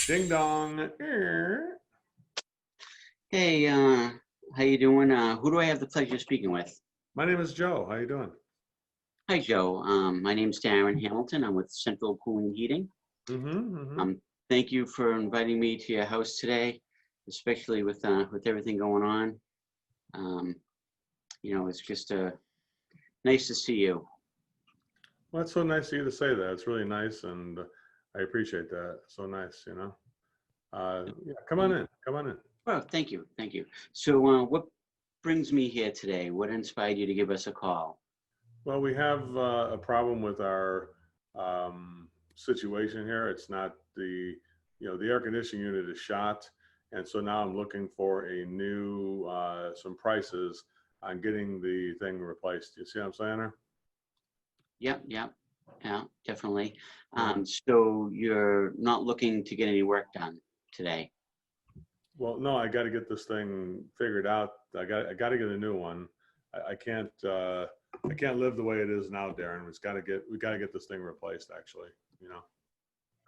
Ding dong. Hey, how you doing? Who do I have the pleasure of speaking with? My name is Joe. How you doing? Hi, Joe. My name's Darren Hamilton. I'm with Central Cooling Heating. Mm-hmm. Mm-hmm. Um, Thank you for inviting me to your house today, especially with everything going on. Um, it's just nice to see you. Well, that's so nice of you to say that. It's really nice, and I appreciate that. So nice. Yeah, come on in. Come on in. Well, thank you. So, what brings me here today? What inspired you to give us a call? Well, we have a problem with our situation here. It's not the air conditioning unit is shot, and so now I'm looking for a new some prices on getting the thing replaced. You see what I'm saying? Yep, yep, yeah, definitely. Yeah. So you're not looking to get any work done today? Well, no, I got to get this thing figured out. I got to get a new one. I can't live the way it is now, Darren. We got to get this thing replaced. Actually, you know.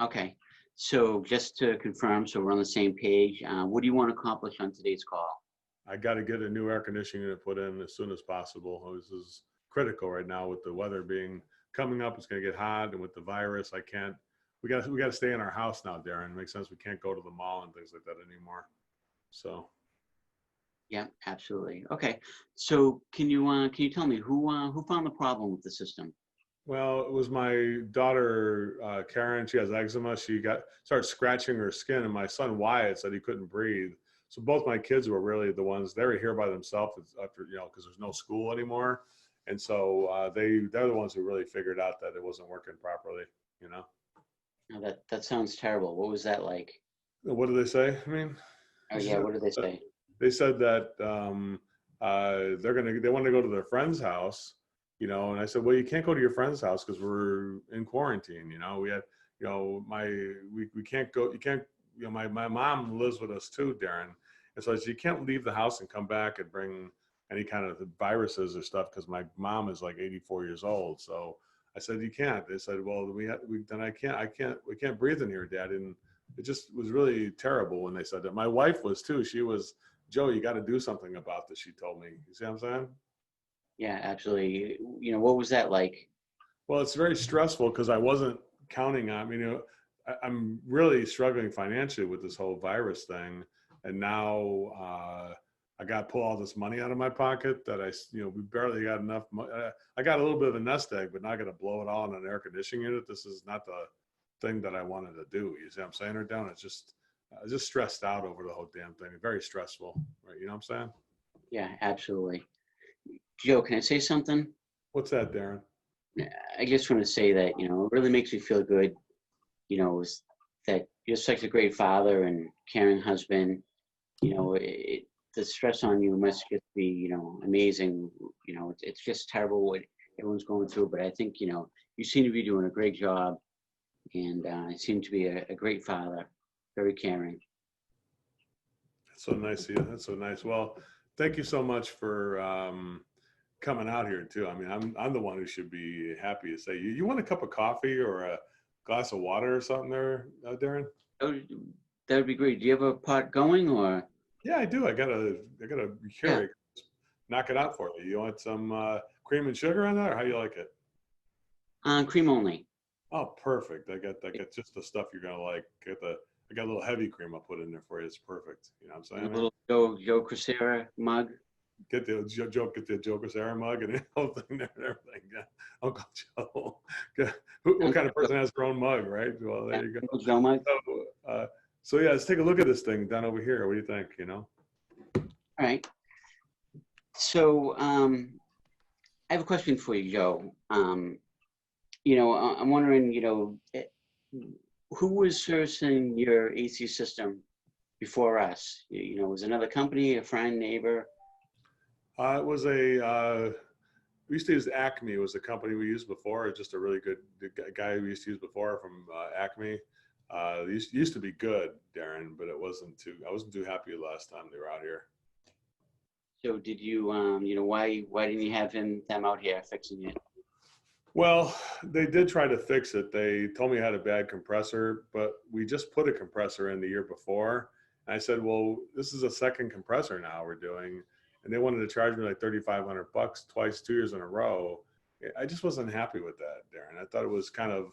Okay, so just to confirm, so we're on the same page, what do you want to accomplish on today's call? I got to get a new air conditioning unit put in as soon as possible. This is critical right now with the weather being coming up. It's going to get hot, and with the virus, I can't. We got to stay in our house now, Darren. It makes sense. We can't go to the mall and things like that anymore. So. Yeah, absolutely. Okay, so can you tell me who found the problem with the system? Well, it was my daughter, Karen. She has eczema. She started scratching her skin, and my son Wyatt said he couldn't breathe. So both my kids were really the ones. They were here by themselves after because there's no school anymore, and so they're the ones who really figured out that it wasn't working properly. You know. Oh, that sounds terrible. What was that like? What did they say? I mean, Oh they yeah, said, what did they say? they said that they want to go to their friend's house, and I said, well, you can't go to your friend's house because we're in quarantine. We had, we can't go. You can't. My mom lives with us too, Darren, and so I said, you can't leave the house and come back and bring any kind of viruses or stuff because my mom is like 84 years old. So I said, you can't. They said, well, then we can't breathe in here, Dad. And it just was really terrible when they said that. My wife was too. She was, Joe, you got to do something about this. She told me. You see what I'm saying? Yeah, absolutely. What was that like? Well, it's very stressful because I wasn't counting on. I'm really struggling financially with this whole virus thing, and now I got to pull all this money out of my pocket that we barely got enough. I got a little bit of a nest egg, but now I got to blow it all in an air conditioning unit. This is not the thing that I wanted to do. You see what I'm saying? Or down, it's just I was just stressed out over the whole damn thing. Very stressful, right? You know what I'm saying? Yeah, absolutely. Joe, can I say something? What's that, Darren? I just want to say that, it really makes me feel good, is that you're such a great father and caring husband. The stress on you must just be, amazing. It's just terrible what everyone's going through, but I think, you seem to be doing a great job and you seem to be a great father, very caring. That's so nice of you. That's so nice. Well, thank you so much for coming out here too. I mean, I'm the one who should be happy to say you want a cup of coffee or a glass of water or something there, Darren? Oh, that would be great. Do you have a pot going or? Yeah, I do. I got a Yeah, Keurig. Knock it out for you. You want some cream and sugar on that, or how you like it? cream only. Oh, perfect. I got just the stuff you're gonna like. I got a little heavy cream I'll put in there for you. It's perfect. You know what I'm And a saying, man? little Joe Crisera mug. Get the Joker Sarah mug and the whole thing there and everything. Yeah. Uncle Joe. Yeah. What kind Uncle of person has their own mug, right? Well, Yeah, there you go. Uncle Joe mug. So, so yeah, let's take a look at this thing down over here. What do you think? All right. So I have a question for you, Joe. I'm wondering, who was servicing your AC system before us? Was it another company, a friend, neighbor? It was we used to use Acme. It was a company we used before. It's just a really good guy we used to use before from Acme. Used to be good, Darren, but I wasn't too happy last time they were out here. So did you, why didn't you have them out here fixing it? Well, they did try to fix it. They told me I had a bad compressor, but we just put a compressor in the year before. And I said, well, this is a second compressor now we're doing. And they wanted to charge me like $3,500 twice, 2 years in a row. I just wasn't happy with that, Darren. I thought it was kind of,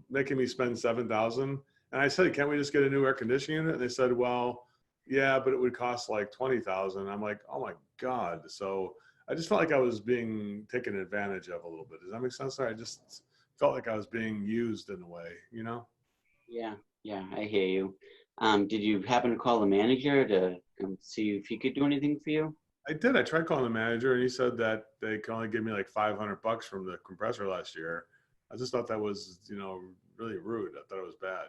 making me spend 7,000. And I said, can't we just get a new air conditioning unit? And they said, well, yeah, but it would cost like 20,000. I'm like, oh my God. So I just felt like I was being taken advantage of a little bit. Does that make sense? I just felt like I was being used in a way, Yeah, yeah, I hear you. Did you happen to call the manager to see if he could do anything for you? I did. I tried calling the manager, and he said that they can only give me like $500 from the compressor last year. I just thought that was, really rude. I thought it was bad.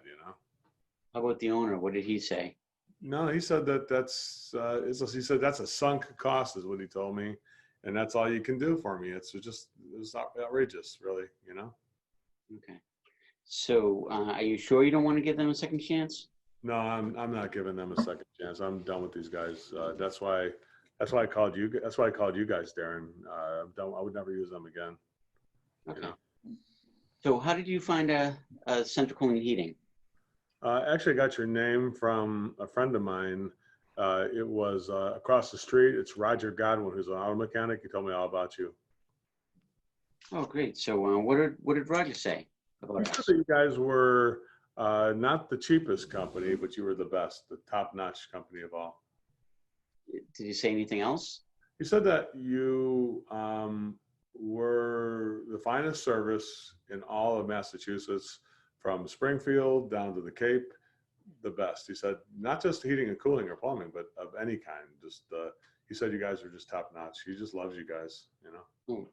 How about the owner? What did he say? No, he said he said that's a sunk cost, is what he told me, and that's all you can do for me. It was outrageous, really. Okay. So, are you sure you don't want to give them a second chance? No, I'm not giving them a second chance. I'm done with these guys. That's why I called you. That's why I called you guys, Darren. I would never use them again. Okay. So how did you find a central cooling heating? Actually, I got your name from a friend of mine. It was across the street. It's Roger Godwin, who's an auto mechanic. He told me all about you. Oh, great. So what did Roger say about He said us? that you guys were not the cheapest company, but you were the best, the top-notch company of all. Did he say anything else? He said that you were the finest service in all of Massachusetts, from Springfield down to the Cape, the best. He said, not just heating and cooling or plumbing, but of any kind. He said you guys were just top-notch. He just loves you guys, Oh,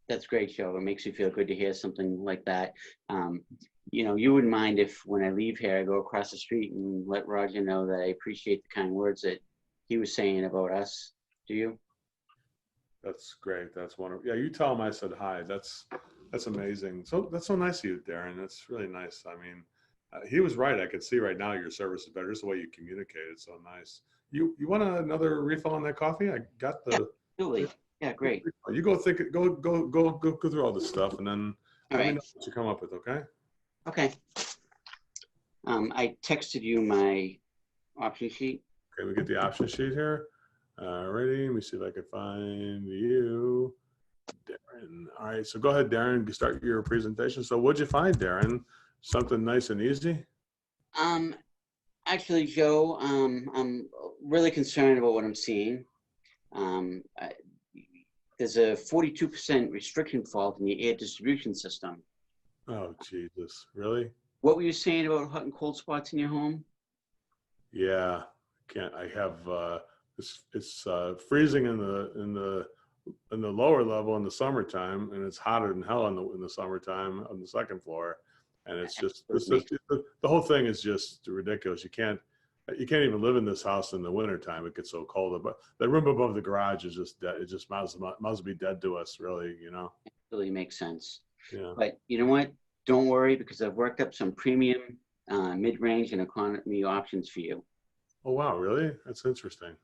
that's great, Joe. It makes me feel good to hear something like that. You wouldn't mind if when I leave here, I go across the street and let Roger know that I appreciate the kind words that he was saying about us. Do you? That's great. That's wonderful. Yeah, you tell him I said hi. That's amazing. So that's so nice of you, Darren. That's really nice. I mean, he was right. I could see right now your service is better. Just the way you communicate. It's so nice. You want another refill on that coffee? I got Yeah, the. absolutely. Yeah, great. You go go through all this stuff, and then All let me right. know what you come up with. Okay. Okay. I texted you my option sheet. Okay, we get the option sheet here. Ready? Let me see if I can find you, Darren. All right, so go ahead, Darren. Start your presentation. So, what'd you find, Darren? Something nice and easy? Actually, Joe, I'm really concerned about what I'm seeing. There's a 42% restriction fault in the air distribution system. Oh, Jesus! Really? What were you saying about hot and cold spots in your home? Yeah, can't. I have. It's freezing in the lower level in the summertime, and it's hotter than hell in the summertime on the second floor, and it's just the whole thing is just ridiculous. You can't even live in this house in the wintertime. It gets so cold. But the room above the garage is just dead. It just must be dead to us, really. It really makes sense. Yeah. But you know what? Don't worry, because I've worked up some premium, mid-range, and economy options for you. Oh wow, really? That's interesting.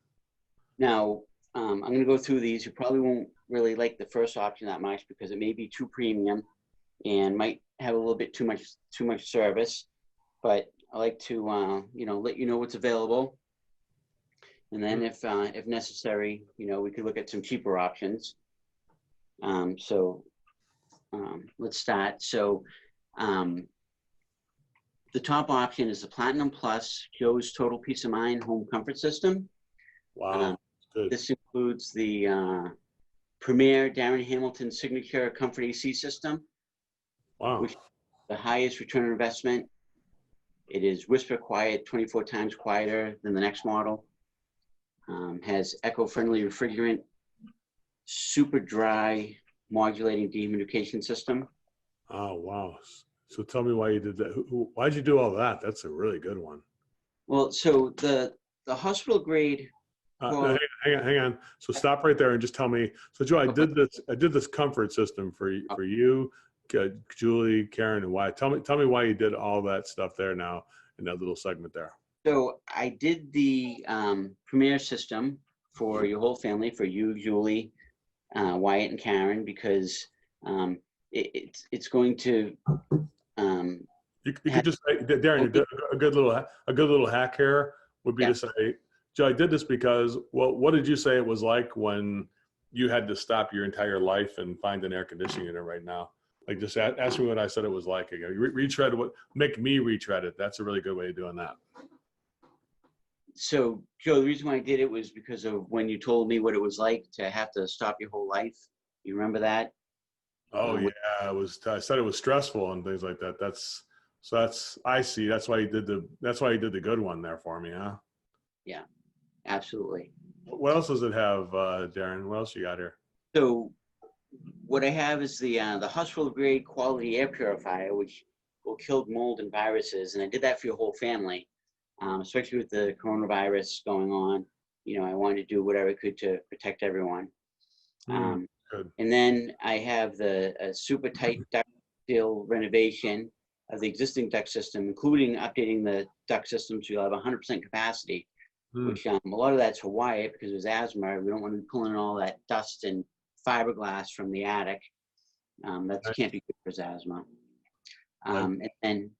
Now, I'm going to go through these. You probably won't really like the first option that much because it may be too premium and might have a little bit too much service. But I like to let you know what's available, and then if necessary, we could look at some cheaper options. Let's start. So the top option is the Platinum Plus Joe's Total Peace of Mind Home Comfort System. Wow. Good. This includes the Premier Darren Hamilton Signature Comfort AC System, Wow. which is the highest return on investment. It is whisper quiet, 24 times quieter than the next model. Has eco-friendly refrigerant, super dry modulating dehumidification system. Oh, wow. So tell me why you did that. Why'd you do all that? That's a really good one. Well, so the hospital grade. No, hang on. So stop right there and just tell me. So Joe, I did this comfort system for you, Julie, Karen, and Wyatt. Tell me why you did all that stuff there now in that little segment there. So I did the Premier system for your whole family, for you, Julie, Wyatt, and Karen, because it's going to You could just say, Darren, a good little hack here would be yeah. to say, Joe, I did this because, well, what did you say it was like when you had to stop your entire life and find an air conditioning unit right now? Like, just ask me what I said it was like again. Retread make me retread it. That's a really good way of doing that. So, Joe, the reason why I did it was because of when you told me what it was like to have to stop your whole life. You remember that? Oh yeah, it was. I said it was stressful and things like that. I see. That's why you did the good one there for me, huh? Yeah, absolutely. What else does it have, Darren? What else you got here? So, what I have is the hospital grade quality air purifier, which will kill mold and viruses, and I did that for your whole family, especially with the coronavirus going on. You know, I wanted to do whatever I could to protect everyone. Good. And then I have the super tight duct seal renovation of the existing duct system, including updating the duct system to have 100% capacity, which a lot of that's for Wyatt because of his asthma. We don't want to be pulling in all that dust and fiberglass from the attic. That can't be good for his asthma. And then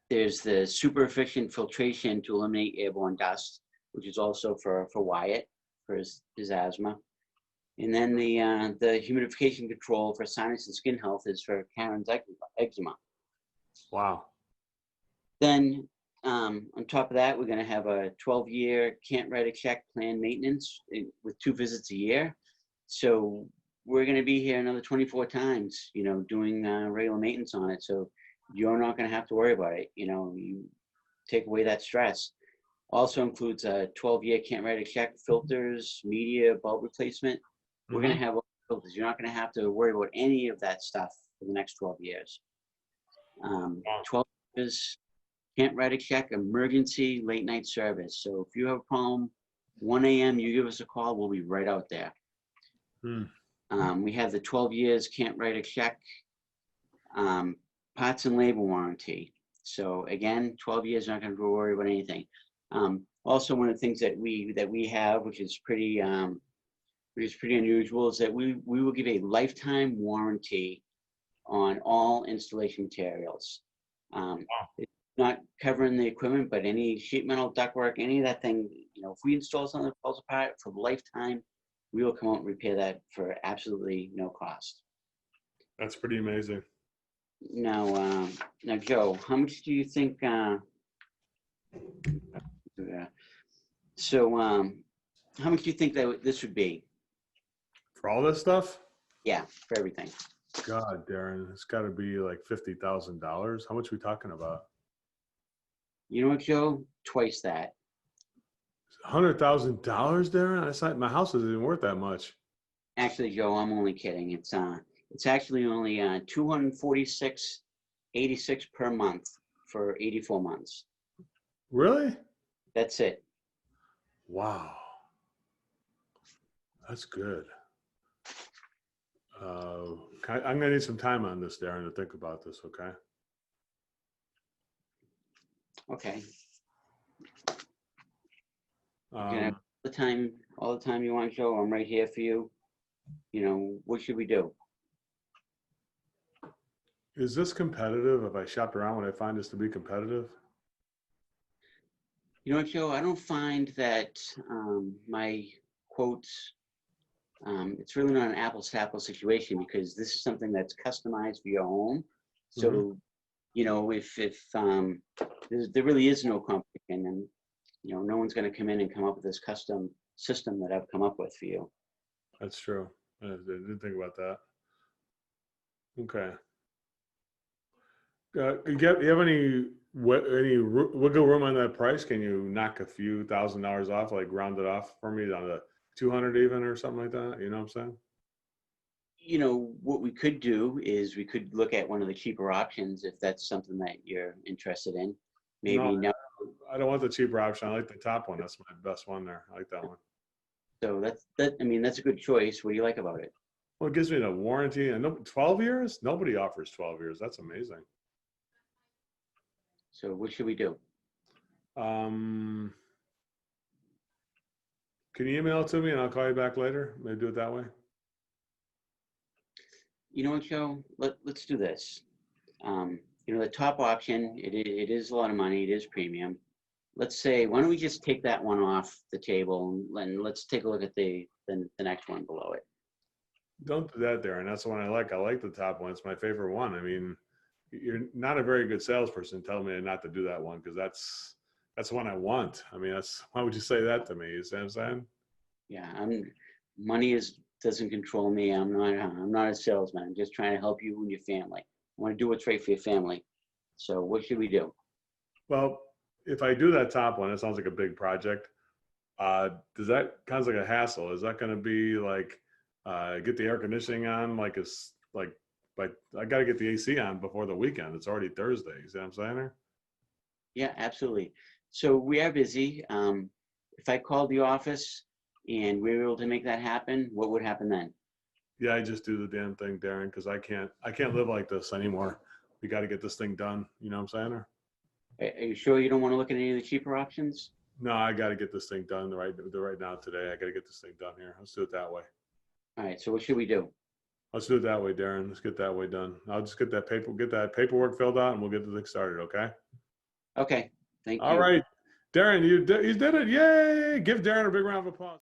there's the super efficient filtration to eliminate airborne dust, which is also for Wyatt for his asthma. And then the humidification control for sinus and skin health is for Karen's eczema. Wow. Then on top of that, we're going to have a 12-year can't write a check plan maintenance with 2 visits a year. So we're going to be here another 24 times, you know, doing regular maintenance on it. So you're not going to have to worry about it. You know, you take away that stress. Also includes a 12-year can't write a check, filters, media, bulb replacement. We're going to have all the filters. You're not going to have to worry about any of that stuff for the next 12 years. 12 years, can't write a check, emergency late night service. So if you have a problem, 1 a.m., you give us a call, we'll be right out there. We have the 12 years, can't write a check, parts and labor warranty. So again, 12 years, not going to worry about anything. Also, one of the things that we have, which is pretty unusual, is that we will give a lifetime warranty on all installation materials. It's not covering the equipment, but any sheet metal, ductwork, any of that thing, you know, if we install something that falls apart for the lifetime, we will come out and repair that for absolutely no cost. That's pretty amazing. Now, Joe, how much do you think? So, how much do you think that this would be? For all this stuff? Yeah, for everything. God, Darren, it's got to be like $50,000. How much are we talking about? You know what, Joe? Twice that. $100,000, Darren? That's not, my house isn't even worth that much. Actually, Joe, I'm only kidding. It's actually only $246.86 per month for 84 months. Really? That's it. Wow. That's good. I'm going to need some time on this, Darren, to think about this, okay? Okay. Um, all the time you want, Joe. I'm right here for you. You know, what should we do? Is this competitive? If I shopped around, would I find this to be competitive? You know what, Joe? I don't find that my quotes, it's really not an apples to apples situation because this is something that's customized for your home. So, you know, if there really is no competition, and you know, no one's going to come in and come up with this custom system that I've come up with for you. That's true. I didn't think about that. Okay. You have any wiggle room on that price? Can you knock a few $1,000s off, like round it off for me down to 200 even or something like that? You know what I'm saying? You know, what we could do is we could look at one of the cheaper options if that's something that you're interested in. Maybe no, I don't want the cheaper option. I like the top one. That's my best one there. I like that one. So I mean, that's a good choice. What do you like about it? Well, it gives me the warranty and 12 years. Nobody offers 12 years. That's amazing. So what should we do? Can you email it to me and I'll call you back later? Maybe do it that way. You know what, Joe? Let's do this. The top option, it is a lot of money. It is premium. Let's say, why don't we just take that one off the table and let's take a look at the next one below it. Don't do that, Darren. That's the one I like. I like the top one. It's my favorite one. I mean, you're not a very good salesperson telling me not to do that one because that's the one I want. I mean, why would you say that to me? You see what I'm saying? Yeah, money doesn't control me. I'm not a salesman. I'm just trying to help you and your family. I want to do what's right for your family. So what should we do? Well, if I do that top one, it sounds like a big project. Does that sounds like a hassle? Is that going to be like get the air conditioning on? Like it's like I got to get the AC on before the weekend. It's already Thursday. You see what I'm saying there? Yeah, absolutely. So we are busy. If I called the office and we were able to make that happen, what would happen then? Yeah, I just do the damn thing, Darren, because I can't live like this anymore. We got to get this thing done. You know what I'm saying? Or, Are you sure you don't want to look at any of the cheaper options? no, I got to get this thing done right now today. I got to get this thing done here. Let's do it that way. All right. So what should we do? Let's do it that way, Darren. Let's get that way done. I'll just get that paperwork filled out, and we'll get the thing started. Okay. Okay. Thank All you. right, Darren, you did it! Yay! Give Darren a big round of applause.